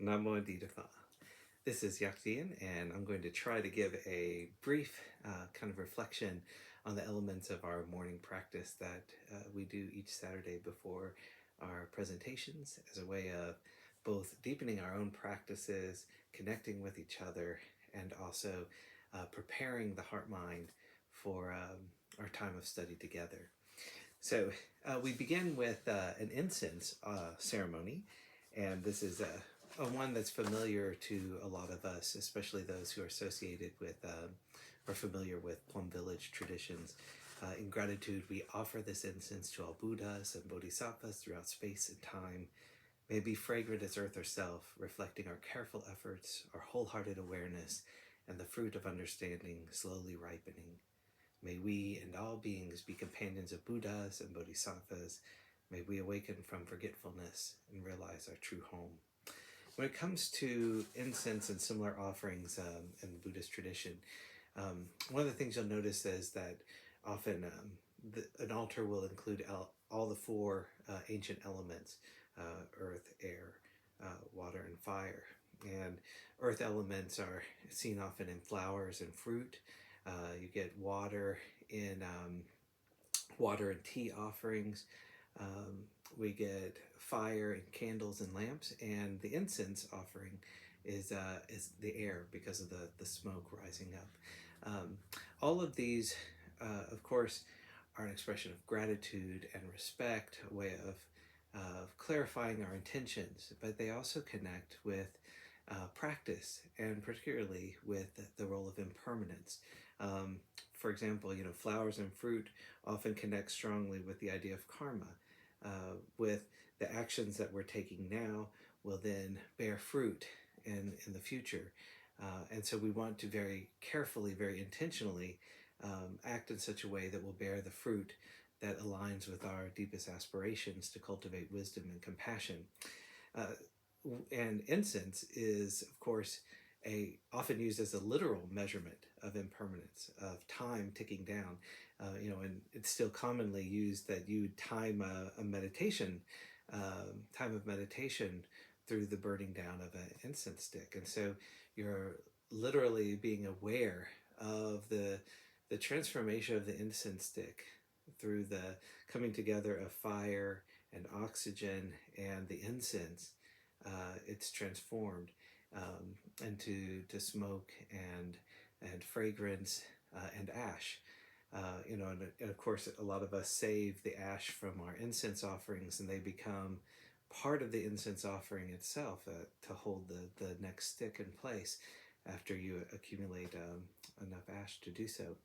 Namo Ditafa. This is Giac Vien, and I'm going to try to give a brief kind of reflection on the elements of our morning practice that we do each Saturday before our presentations as a way of both deepening our own practices, connecting with each other, and also preparing the heart-mind for our time of study together. So we begin with an incense ceremony, and this is a one that's familiar to a lot of us, especially those who are associated with or familiar with Plum Village traditions. In gratitude, we offer this incense to all Buddhas and Bodhisattvas throughout space and time. May it be fragrant as earth herself, reflecting our careful efforts, our wholehearted awareness, and the fruit of understanding slowly ripening. May we and all beings be companions of Buddhas and Bodhisattvas. May we awaken from forgetfulness and realize our true home. When it comes to incense and similar offerings in the Buddhist tradition, one of the things you'll notice is that often an altar will include all the four ancient elements, earth, air, water, and fire. And earth elements are seen often in flowers and fruit. You get water in water and tea offerings. We get fire in candles and lamps, and the incense offering is the air because of the smoke rising up. All of these, of course, are an expression of gratitude and respect, a way of clarifying our intentions, but they also connect with practice, and particularly with the role of impermanence. For example, flowers and fruit often connect strongly with the idea of karma, with the actions that we're taking now will then bear fruit in the future. And so we want to very carefully, very intentionally act in such a way that will bear the fruit that aligns with our deepest aspirations to cultivate wisdom and compassion. And incense is, of course, often used as a literal measurement of impermanence, of time ticking down. And it's still commonly used that you time a meditation, time of meditation through the burning down of an incense stick. And so you're literally being aware of the transformation of the incense stick through the coming together of fire and oxygen and the incense. It's transformed into smoke and fragrance and ash. And of course, a lot of us save the ash from our incense offerings, and they become part of the incense offering itself to hold the next stick in place after you accumulate enough ash to do so.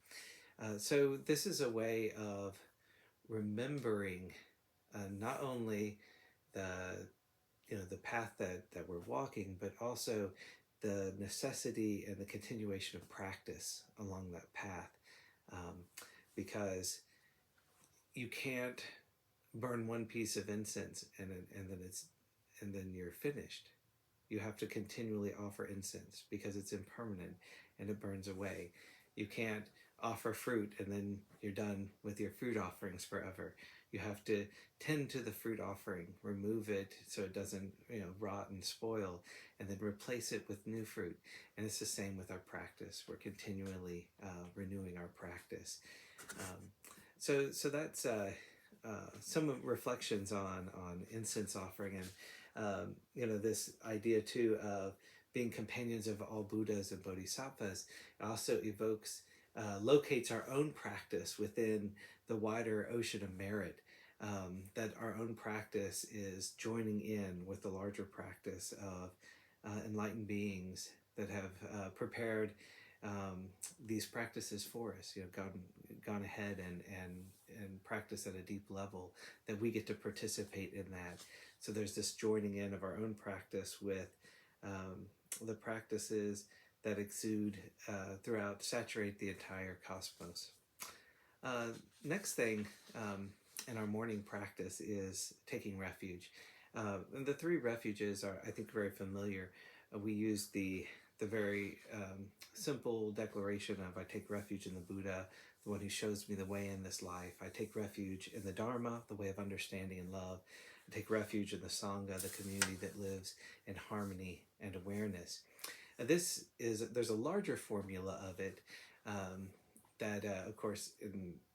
So this is a way of remembering not only the path that we're walking, but also the necessity and the continuation of practice along that path, because you can't burn one piece of incense and then you're finished. You have to continually offer incense because it's impermanent and it burns away. You can't offer fruit and then you're done with your fruit offerings forever. You have to tend to the fruit offering, remove it so it doesn't rot and spoil, and then replace it with new fruit. And it's the same with our practice. We're continually renewing our practice. So that's some reflections on incense offering, and this idea too of being companions of all Buddhas and Bodhisattvas also locates our own practice within the wider ocean of merit, that our own practice is joining in with the larger practice of enlightened beings that have prepared these practices for us, gone ahead and practiced at a deep level, that we get to participate in that. So there's this joining in of our own practice with the practices that exude saturate the entire cosmos. Next thing in our morning practice is taking refuge. And the three refuges are, I think, very familiar. We use the very simple declaration of, I take refuge in the Buddha, one who shows me the way in this life. I take refuge in the Dharma, the way of understanding and love. take refuge in the Sangha, the community that lives in harmony and awareness. There's a larger formula of it that, of course,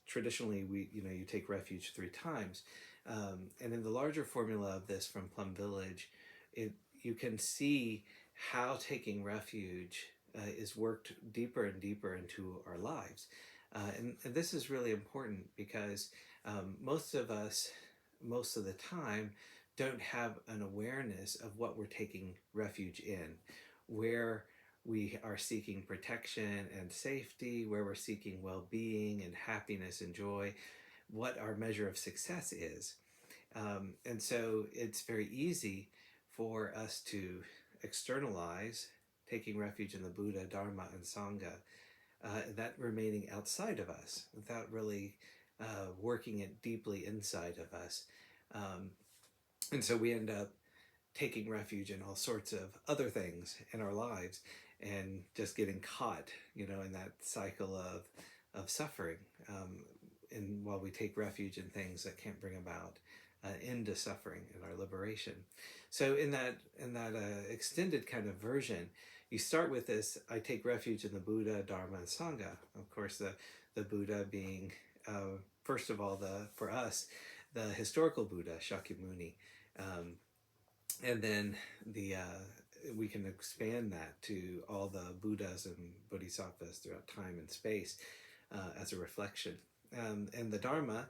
traditionally you take refuge 3 times, and in the larger formula of this from Plum Village, you can see how taking refuge is worked deeper and deeper into our lives, and this is really important because most of us, most of the time, don't have an awareness of what we're taking refuge in, where we are seeking protection and safety, where we're seeking well-being and happiness and joy, what our measure of success is. And so it's very easy for us to externalize taking refuge in the Buddha, Dharma, and Sangha, that remaining outside of us without really working it deeply inside of us. And so we end up taking refuge in all sorts of other things in our lives and just getting caught, in that cycle of suffering. And while we take refuge in things that can't bring about end to suffering and our liberation. So in that extended kind of version, you start with this: I take refuge in the Buddha, Dharma, and Sangha. Of course, the Buddha being first of all for us the historical Buddha, Shakyamuni, and then we can expand that to all the Buddhas and Bodhisattvas throughout time and space as a reflection, and the Dharma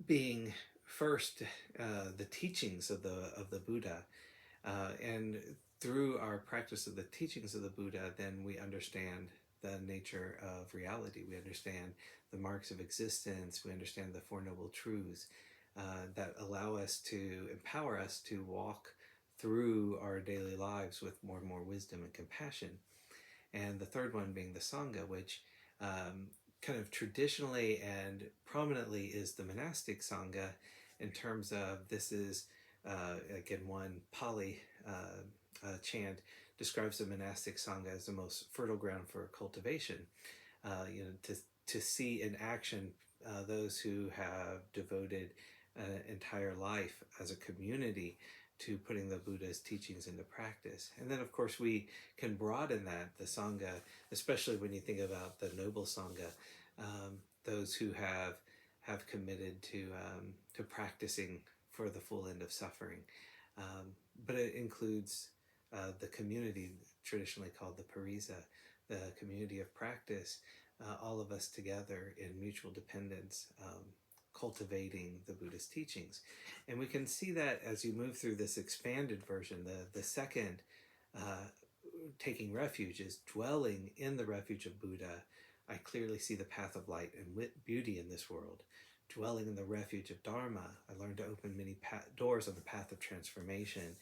being first the teachings of the Buddha, and through our practice of the teachings of the Buddha, then we understand the nature of reality. We understand the marks of existence. We understand the Four Noble Truths that allow us to empower us to walk through our daily lives with more and more wisdom and compassion. And the third one being the Sangha, which kind of traditionally and prominently is the monastic Sangha, in terms of this is, again, one Pali chant describes the monastic Sangha as the most fertile ground for cultivation. To see in action those who have devoted an entire life as a community to putting the Buddha's teachings into practice. And then, of course, we can broaden that, the Sangha, especially when you think about the noble Sangha, those who have committed to practicing for the full end of suffering. But it includes the community traditionally called the Parisa, the community of practice, all of us together in mutual dependence, cultivating the Buddhist teachings. And we can see that as you move through this expanded version, the second taking refuge is dwelling in the refuge of Buddha. I clearly see the path of light and beauty in this world. Dwelling in the refuge of Dharma, I learned to open many doors on the path of transformation.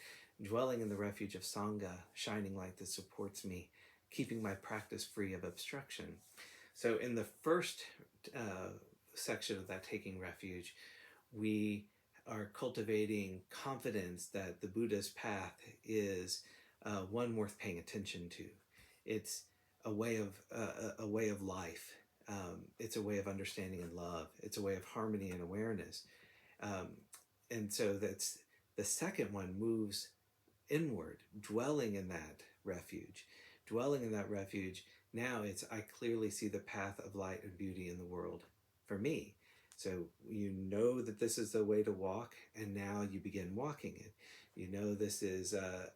Dwelling in the refuge of Sangha, shining light that supports me, keeping my practice free of obstruction. So in the first section of that taking refuge, we are cultivating confidence that the Buddha's path is one worth paying attention to. It's a way of life. It's a way of understanding and love. It's a way of harmony and awareness. And so that's the second one, moves inward, dwelling in that refuge. Dwelling in that refuge, now it's, I clearly see the path of light and beauty in the world for me. So you know that this is the way to walk, and now you begin walking it. You know this is a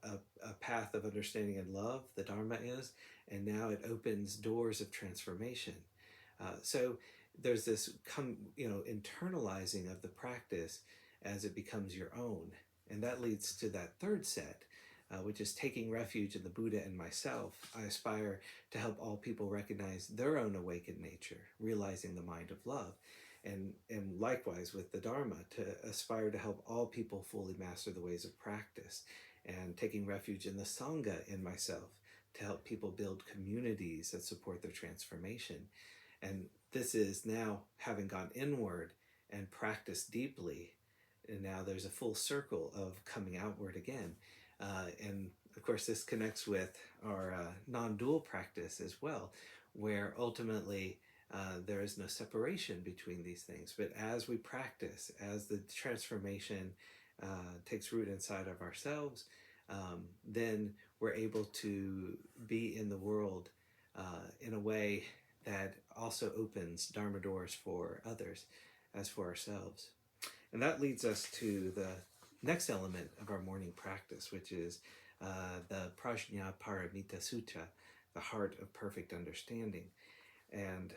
path of understanding and love, the Dharma is, and now it opens doors of transformation. So there's this internalizing of the practice as it becomes your own. And that leads to that third set, which is taking refuge in the Buddha and myself. I aspire to help all people recognize their own awakened nature, realizing the mind of love. And likewise with the Dharma, to aspire to help all people fully master the ways of practice. And taking refuge in the Sangha in myself, to help people build communities that support their transformation. And this is now having gone inward and practiced deeply, and now there's a full circle of coming outward again. And of course, this connects with our non-dual practice as well, where ultimately there is no separation between these things. But as we practice, as the transformation takes root inside of ourselves, then we're able to be in the world in a way that also opens Dharma doors for others as for ourselves. And that leads us to the next element of our morning practice, which is the Prajna Paramita Sutta, the heart of perfect understanding. And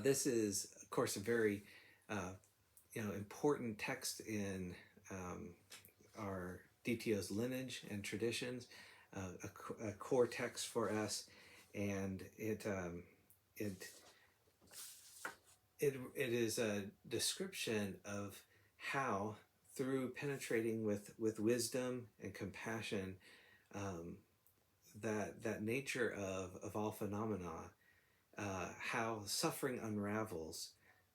this is, of course, a very important text in our DTO's lineage and traditions, a core text for us, and it is a description of how, through penetrating with wisdom and compassion, that nature of all phenomena, how suffering unravels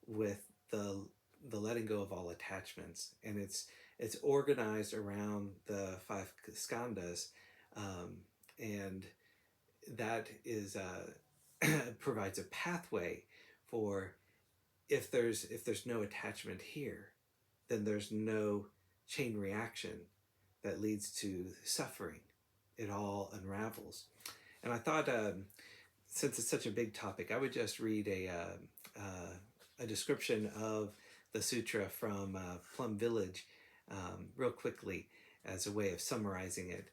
with the letting go of all attachments, and it's organized around the 5 skandhas, and that is provides a pathway for if there's no attachment here, then there's no chain reaction that leads to suffering. It all unravels. And I thought, since it's such a big topic, I would just read a description of the sutra from Plum Village real quickly as a way of summarizing it.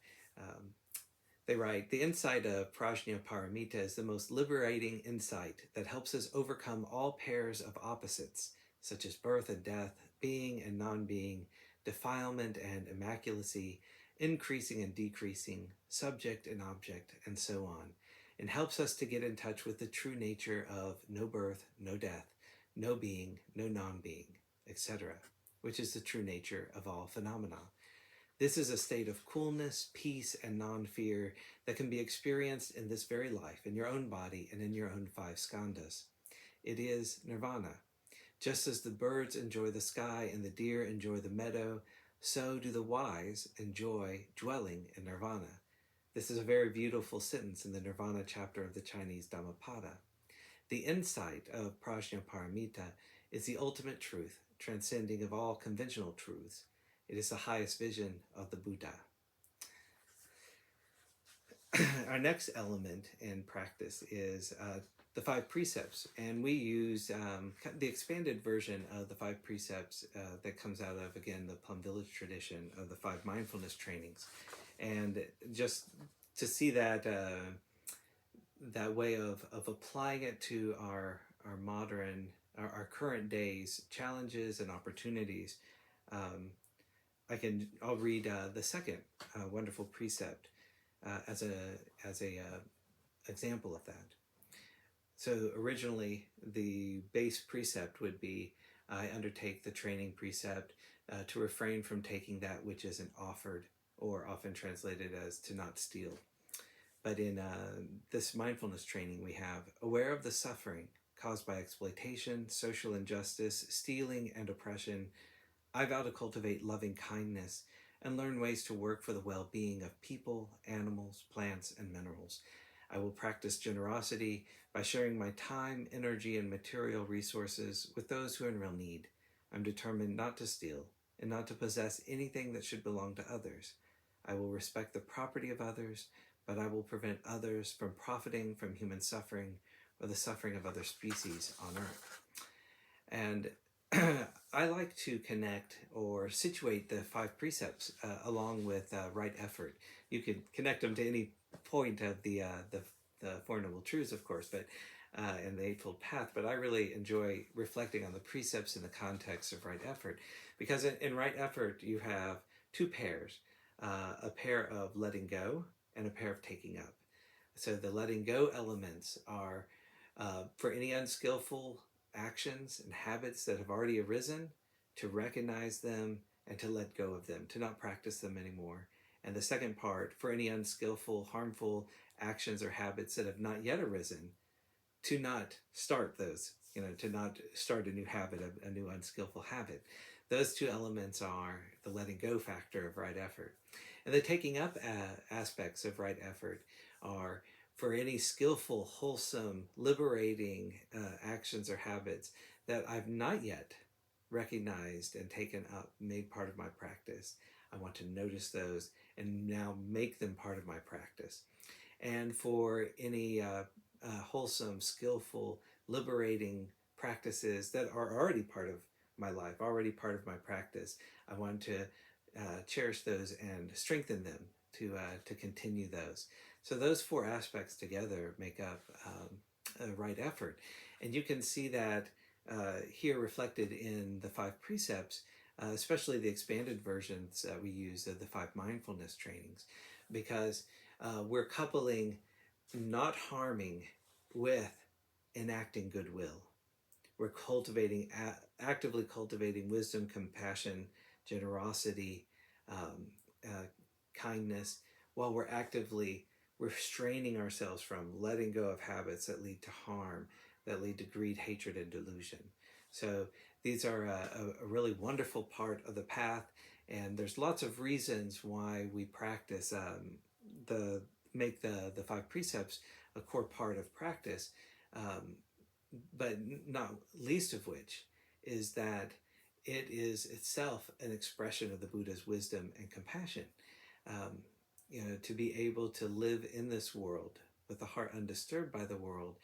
They write, "The insight of Prajna Paramita is the most liberating insight that helps us overcome all pairs of opposites, such as birth and death, being and non-being, defilement and immaculacy, increasing and decreasing, subject and object, and so on, and helps us to get in touch with the true nature of no birth, no death, no being, no non-being, etc., which is the true nature of all phenomena. This is a state of coolness, peace, and non-fear that can be experienced in this very life, in your own body and in your own 5 skandhas. It is nirvana. Just as the birds enjoy the sky and the deer enjoy the meadow, so do the wise enjoy dwelling in nirvana." This is a very beautiful sentence in the Nirvana chapter of the Chinese Dhammapada. The insight of Prajna Paramita is the ultimate truth, transcending of all conventional truths. It is the highest vision of the Buddha. Our next element in practice is the 5 precepts, and we use the expanded version of the 5 precepts that comes out of, again, the Plum Village tradition of the 5 mindfulness trainings. And just to see that way of applying it to our modern, our current day's challenges and opportunities, I'll read the second wonderful precept as a example of that. So originally, the base precept would be, I undertake the training precept to refrain from taking that which isn't offered, or often translated as to not steal. But in this mindfulness training, we have, aware of the suffering caused by exploitation, social injustice, stealing, and oppression, I vow to cultivate loving kindness and learn ways to work for the well-being of people, animals, plants, and minerals. I will practice generosity by sharing my time, energy, and material resources with those who are in real need. I'm determined not to steal and not to possess anything that should belong to others. I will respect the property of others, but I will prevent others from profiting from human suffering or the suffering of other species on earth. And I like to connect or situate the 5 precepts along with right effort. You could connect them to any point of the Four Noble Truths, of course, but and the Eightfold Path. But I really enjoy reflecting on the precepts in the context of right effort, because in right effort you have 2 pairs, a pair of letting go and a pair of taking up. So the letting go elements are for any unskillful actions and habits that have already arisen, to recognize them and to let go of them, to not practice them anymore. And the second part, for any unskillful, harmful actions or habits that have not yet arisen, to not start those, to not start a new habit, a new unskillful habit. Those 2 elements are the letting go factor of right effort. And the taking up aspects of right effort are for any skillful, wholesome, liberating actions or habits that I've not yet recognized and taken up, made part of my practice. I want to notice those and now make them part of my practice. And for any wholesome, skillful, liberating practices that are already part of my life, already part of my practice, I want to cherish those and strengthen them to continue those. So those four aspects together make up a right effort. And you can see that here reflected in the 5 precepts, especially the expanded versions that we use of the 5 mindfulness trainings, because we're coupling not harming with enacting goodwill. We're actively cultivating wisdom, compassion, generosity, kindness, while we're actively restraining ourselves from letting go of habits that lead to harm, that lead to greed, hatred, and delusion. So these are a really wonderful part of the path, and there's lots of reasons why we practice make the 5 precepts a core part of practice, but not least of which is that it is itself an expression of the Buddha's wisdom and compassion. To be able to live in this world with the heart undisturbed by the world,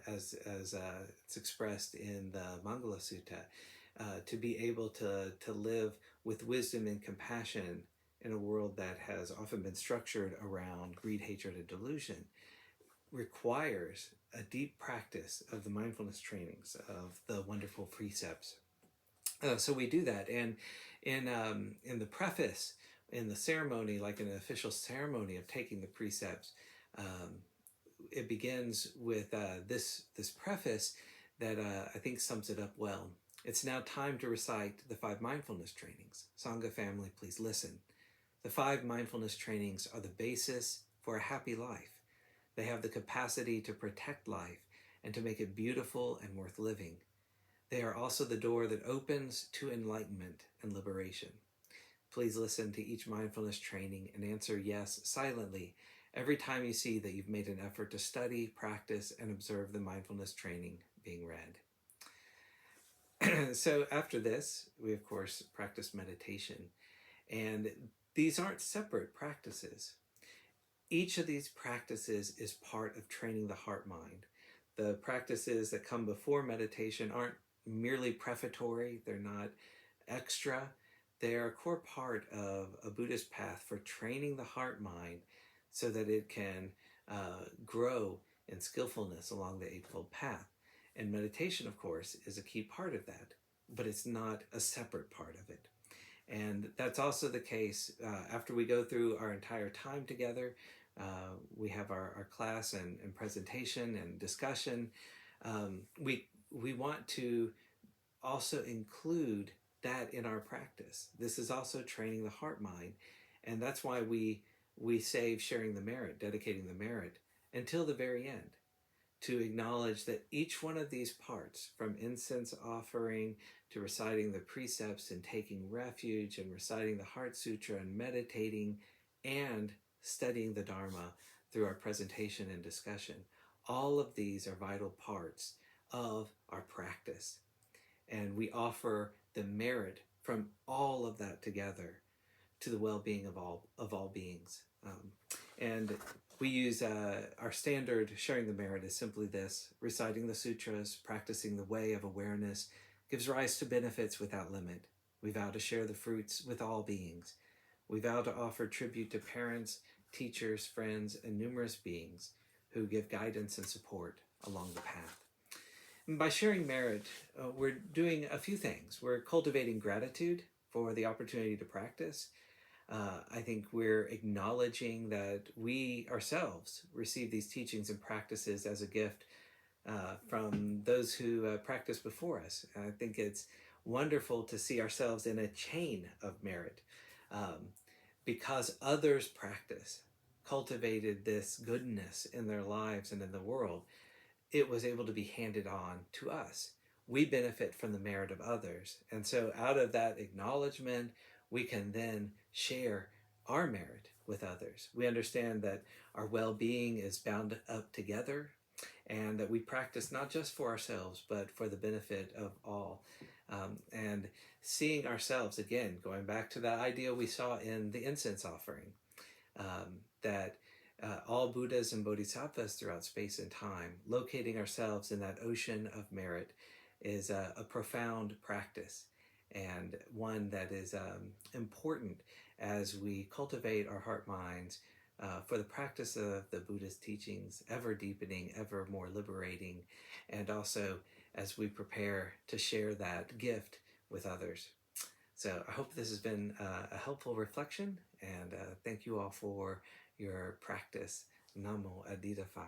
as it's expressed in the Mangala Sutta, to be able to live with wisdom and compassion in a world that has often been structured around greed, hatred, and delusion, requires a deep practice of the mindfulness trainings, of the wonderful precepts. So we do that, and in the preface, in the ceremony, like an official ceremony of taking the precepts, it begins with this preface that I think sums it up well. It's now time to recite the 5 mindfulness trainings. Sangha family, please listen. The 5 mindfulness trainings are the basis for a happy life. They have the capacity to protect life and to make it beautiful and worth living. They are also the door that opens to enlightenment and liberation. Please listen to each mindfulness training and answer yes silently every time you see that you've made an effort to study, practice, and observe the mindfulness training being read. So after this, we of course practice meditation. And these aren't separate practices. Each of these practices is part of training the heart-mind. The practices that come before meditation aren't merely prefatory, they're not extra. They're a core part of a Buddhist path for training the heart-mind so that it can grow in skillfulness along the Eightfold Path. And meditation, of course, is a key part of that, but it's not a separate part of it. And that's also the case after we go through our entire time together. We have our class and presentation and discussion. We want to also include that in our practice. This is also training the heart-mind, and that's why we save sharing the merit, dedicating the merit, until the very end, to acknowledge that each one of these parts, from incense offering to reciting the precepts and taking refuge and reciting the Heart Sutra and meditating and studying the Dharma through our presentation and discussion, all of these are vital parts of our practice. And we offer the merit from all of that together to the well-being of all beings. And we use our standard sharing the merit is simply this: reciting the sutras, practicing the way of awareness, gives rise to benefits without limit. We vow to share the fruits with all beings. We vow to offer tribute to parents, teachers, friends, and numerous beings who give guidance and support along the path. And by sharing merit, we're doing a few things. We're cultivating gratitude for the opportunity to practice. I think we're acknowledging that we ourselves receive these teachings and practices as a gift from those who practiced before us. I think it's wonderful to see ourselves in a chain of merit because others practice, cultivated this goodness in their lives and in the world. It was able to be handed on to us. We benefit from the merit of others. And so out of that acknowledgement, we can then share our merit with others. We understand that our well-being is bound up together and that we practice not just for ourselves, but for the benefit of all. and seeing ourselves, again, going back to that idea we saw in the incense offering, that all Buddhas and Bodhisattvas throughout space and time, locating ourselves in that ocean of merit is a profound practice, and one that is important as we cultivate our heart minds for the practice of the Buddha's teachings, ever deepening, ever more liberating, and also as we prepare to share that gift with others. So I hope this has been a helpful reflection, and thank you all for your practice. Namo Adida Fa.